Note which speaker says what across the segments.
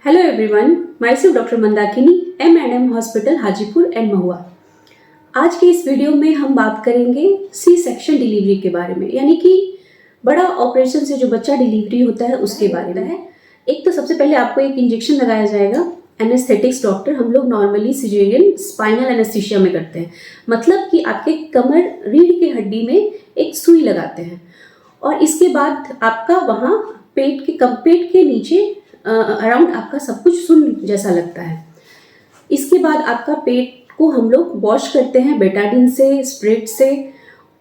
Speaker 1: Hello everyone, myself doctor Mandakini, M&M hospital Hajipur and Mahua. आज के इस वीडियो में हम बात करेंगे सी सेक्शन डिलीवरी के बारे में, यानी कि बड़ा ऑपरेशन से जो बच्चा डिलीवरी होता है उसके बारे में। एक तो सबसे पहले आपको एक इंजेक्शन लगाया जाएगा। एनेस्थेटिक्स डॉक्टर हम लोग नॉर्मली सिजेरियन स्पाइनल एनेस्थीसिया में करते हैं, मतलब कि आपके कमर रीढ़ की हड्डी में एक सुई लगाते हैं और इसके बाद आपका वहाँ पेट के नीचे अराउंड आपका सब कुछ सुन्न जैसा लगता है। इसके बाद आपका पेट को हम लोग वॉश करते हैं बेटाडीन से, स्प्रिट से,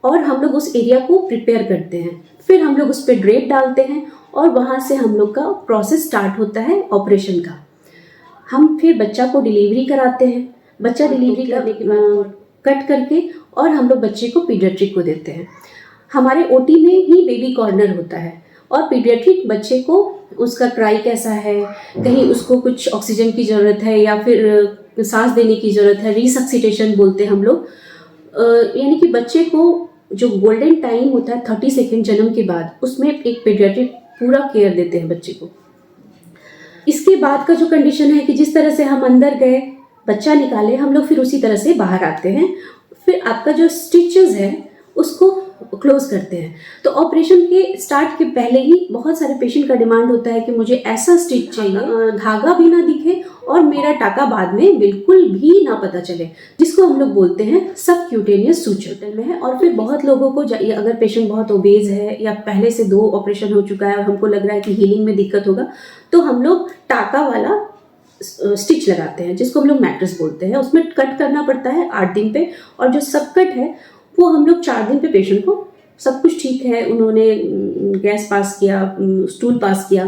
Speaker 1: और हम लोग उस एरिया को प्रिपेयर करते हैं। फिर हम लोग उस पर ड्रेप डालते हैं और वहाँ से हम लोग का प्रोसेस स्टार्ट होता है ऑपरेशन का। हम फिर बच्चा को डिलीवरी कराते हैं। बच्चा डिलीवरी करने के बाद कट करके और हम लोग बच्चे को पीडियाट्रिक को देते हैं। हमारे ओटी में ही बेबी कॉर्नर होता है और पीडियाट्रिक बच्चे को उसका क्राई कैसा है, कहीं उसको कुछ ऑक्सीजन की ज़रूरत है या फिर सांस देने की ज़रूरत है, रिसक्सिटेशन बोलते हैं हम लोग, यानी कि बच्चे को जो गोल्डन टाइम होता है 30 सेकेंड जन्म के बाद, उसमें एक पीडियाट्रिक पूरा केयर देते हैं बच्चे को। इसके बाद का जो कंडीशन है कि जिस तरह से हम अंदर गए, बच्चा निकाले, हम लोग फिर उसी तरह से बाहर आते हैं। फिर आपका जो स्टिचेस है उसको क्लोज करते हैं। तो ऑपरेशन के स्टार्ट के पहले ही बहुत सारे पेशेंट का डिमांड होता है कि मुझे ऐसा स्टिच चाहिए, धागा भी ना दिखे और मेरा टाका बाद में बिल्कुल भी ना पता चले, जिसको हम लोग बोलते हैं सबक्यूटेनियस सूचर में है। और फिर बहुत लोगों को अगर पेशेंट बहुत ओबेज है या पहले से 2 ऑपरेशन हो चुका है और हमको लग रहा है कि हीलिंग में दिक्कत होगा, तो हम लोग टाका वाला स्टिच लगाते हैं, जिसको हम लोग मैट्रेस बोलते हैं। उसमें कट करना पड़ता है 8 दिन पे, और जो सब कट है वो हम लोग 4 दिन पे पेशेंट को सब कुछ ठीक है, उन्होंने गैस पास किया, स्टूल पास किया,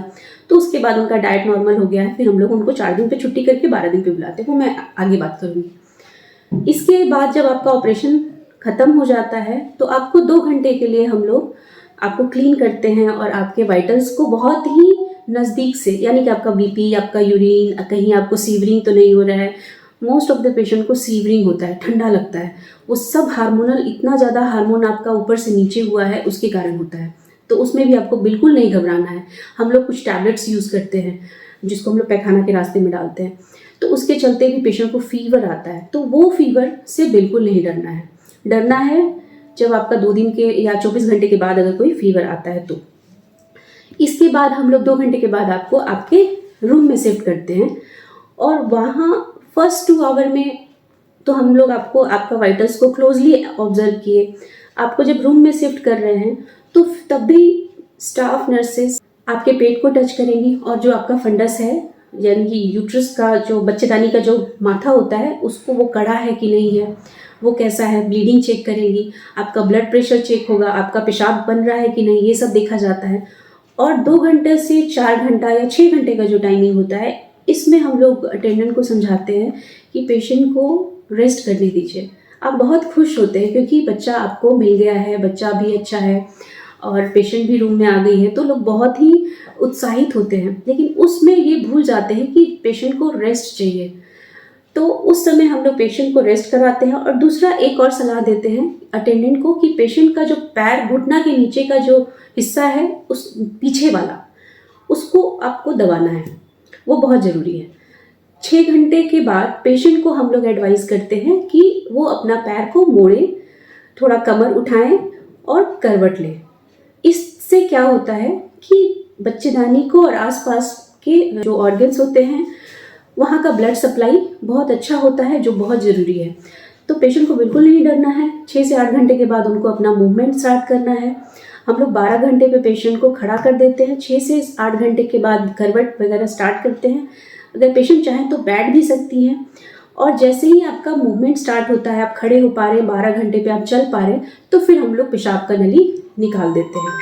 Speaker 1: तो उसके बाद उनका डाइट नॉर्मल हो गया है, फिर हम लोग उनको 4 दिन पे छुट्टी करके 12 दिन पे बुलाते हैं। वो मैं आगे बात करूँगी। इसके बाद जब आपका ऑपरेशन ख़त्म हो जाता है तो आपको 2 घंटे के लिए हम लोग आपको क्लीन करते हैं और आपके वाइटल्स को बहुत ही नज़दीक से, यानी कि आपका बीपी, आपका यूरिन, कहीं आपको सीवरिंग तो नहीं हो रहा है। मोस्ट ऑफ द पेशेंट को सीवरिंग होता है, ठंडा लगता है, वो सब हार्मोनल, इतना ज़्यादा हार्मोन आपका ऊपर से नीचे हुआ है उसके कारण होता है। तो उसमें भी आपको बिल्कुल नहीं घबराना है। हम लोग कुछ टैबलेट्स यूज़ करते हैं जिसको हम लोग पैखाना के रास्ते में डालते हैं, तो उसके चलते भी पेशेंट को फीवर आता है, तो वो फीवर से बिल्कुल नहीं डरना है। डरना है जब आपका 2 दिन के या 24 घंटे के बाद अगर कोई फीवर आता है तो। इसके बाद हम लोग 2 घंटे के बाद आपको आपके रूम में शिफ्ट करते हैं और वहाँ फर्स्ट 2 आवर में तो हम लोग आपको आपका वाइटल्स को क्लोजली ऑब्जर्व किए। आपको जब रूम में शिफ्ट कर रहे हैं तो तब भी स्टाफ नर्सेस आपके पेट को टच करेंगी और जो आपका फंडस है, यानी कि यूट्रस का जो बच्चेदानी का जो माथा होता है, उसको वो कड़ा है कि नहीं है, वो कैसा है, ब्लीडिंग चेक करेंगी, आपका ब्लड प्रेशर चेक होगा, आपका पेशाब बन रहा है कि नहीं, ये सब देखा जाता है। और 2 घंटे से 4 घंटा या 6 घंटे का जो टाइमिंग होता है, इसमें हम लोग अटेंडेंट को समझाते हैं कि पेशेंट को रेस्ट करने दीजिए। आप बहुत खुश होते हैं क्योंकि बच्चा आपको मिल गया है, बच्चा भी अच्छा है और पेशेंट भी रूम में आ गई है, तो लोग बहुत ही उत्साहित होते हैं। लेकिन उसमें ये भूल जाते हैं कि पेशेंट को रेस्ट चाहिए, तो उस समय हम लोग पेशेंट को रेस्ट कराते हैं। और दूसरा एक और सलाह देते हैं अटेंडेंट को कि पेशेंट का जो पैर, घुटना के नीचे का जो हिस्सा है, उस पीछे वाला, उसको आपको दबाना है, वो बहुत ज़रूरी है। 6 घंटे के बाद पेशेंट को हम लोग एडवाइस करते हैं कि वो अपना पैर को मोड़े, थोड़ा कमर उठाएं और करवट लें। इससे क्या होता है कि बच्चेदानी को और आसपास के जो ऑर्गन्स होते हैं वहाँ का ब्लड सप्लाई बहुत अच्छा होता है, जो बहुत ज़रूरी है। तो पेशेंट को बिल्कुल नहीं डरना है। 6 से 8 घंटे के बाद उनको अपना मूवमेंट स्टार्ट करना है। हम लोग 12 घंटे पे पेशेंट को खड़ा कर देते हैं। 6 से 8 घंटे के बाद करवट वगैरह स्टार्ट करते हैं। अगर पेशेंट चाहें तो बैठ भी सकती हैं। और जैसे ही आपका मूवमेंट स्टार्ट होता है, आप खड़े हो पा रहे हैं, 12 घंटे पे आप चल पा रहे हैं, तो फिर हम लोग पेशाब का नली निकाल देते हैं।